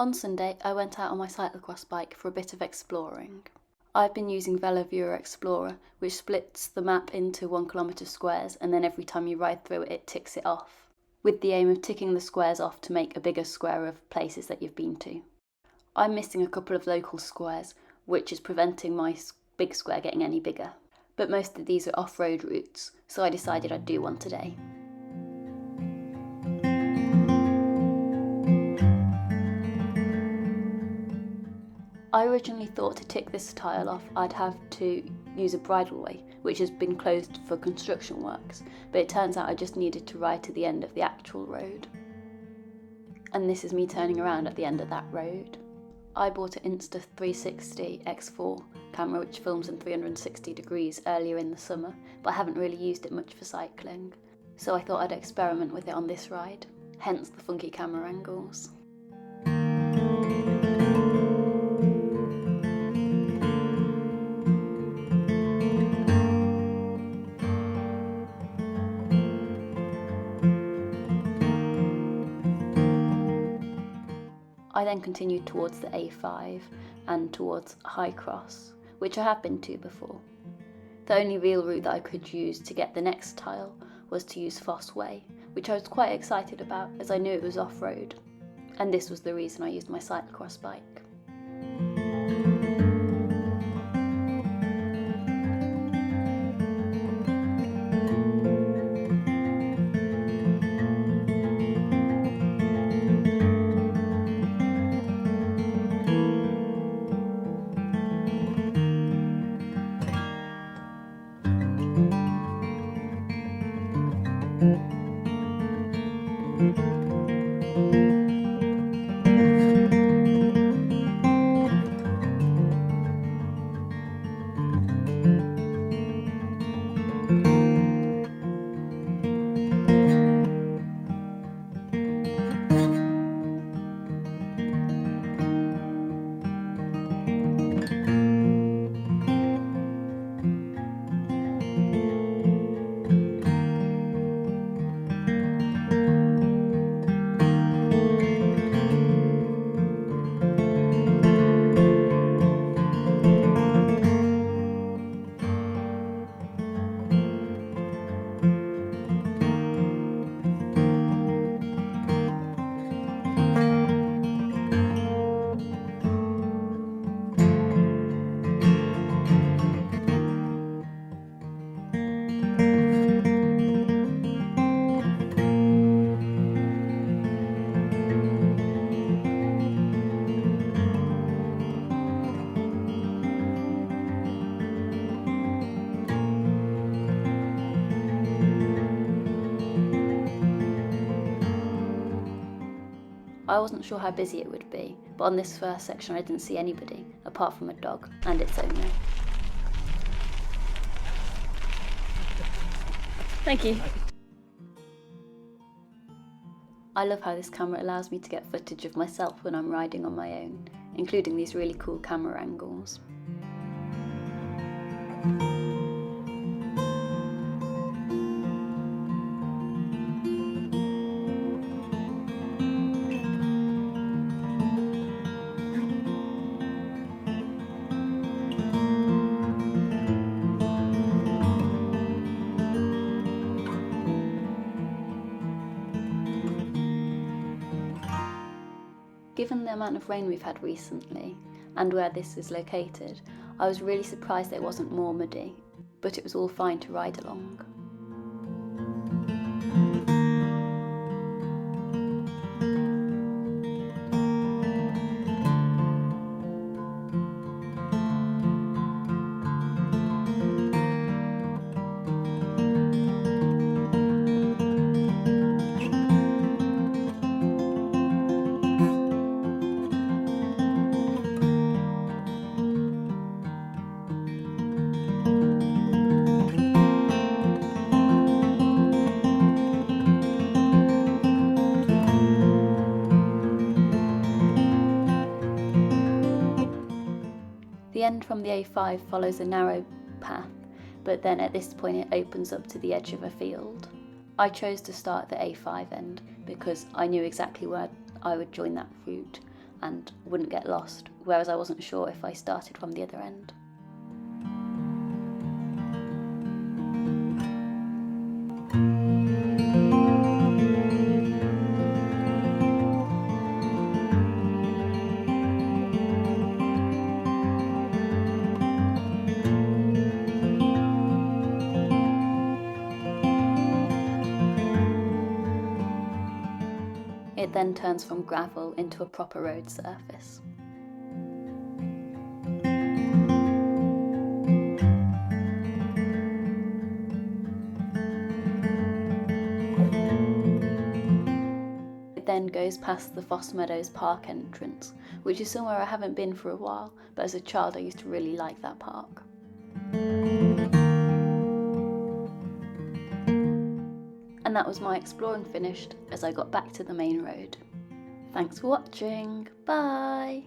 On Sunday, I went out on my cyclocross bike for a bit of exploring. I've been using Veloviewer Explorer, which splits the map into 1 kilometre squares, and then every time you ride through it, it ticks it off, with the aim of ticking the squares off to make a bigger square of places that you've been to. I'm missing a couple of local squares, which is preventing my big square getting any bigger. But most of these are off-road routes, so I decided I'd do one today. I originally thought to tick this tile off I'd have to use a bridleway, which has been closed for construction works, but it turns out I just needed to ride to the end of the actual road. And this is me turning around at the end of that road. I bought an Insta360 X4 camera which films in 360 degrees earlier in the summer, but I haven't really used it much for cycling, so I thought I'd experiment with it on this ride, hence the funky camera angles. I then continued towards the A5 and towards High Cross, which I have been to before. The only real route that I could use to get the next tile was to use Fosse Way, which I was quite excited about as I knew it was off-road, and this was the reason I used my cyclocross bike. I wasn't sure how busy it would be, but on this first section I didn't see anybody, apart from a dog and its owner. Thank you. I love how this camera allows me to get footage of myself when I'm riding on my own, including these really cool camera angles. Given the amount of rain we've had recently, and where this is located, I was really surprised that it wasn't more muddy, but it was all fine to ride along. The end from the A5 follows a narrow path, but then at this point it opens up to the edge of a field. I chose to start the A5 end because I knew exactly where I would join that route. and wouldn't get lost, whereas I wasn't sure if I started from the other end. It then turns from gravel into a proper road surface. It then goes past the Fosse Meadows park entrance, which is somewhere I haven't been for a while, but as a child I used to really like that park. And that was my exploring finished as I got back to the main road. Thanks for watching, bye!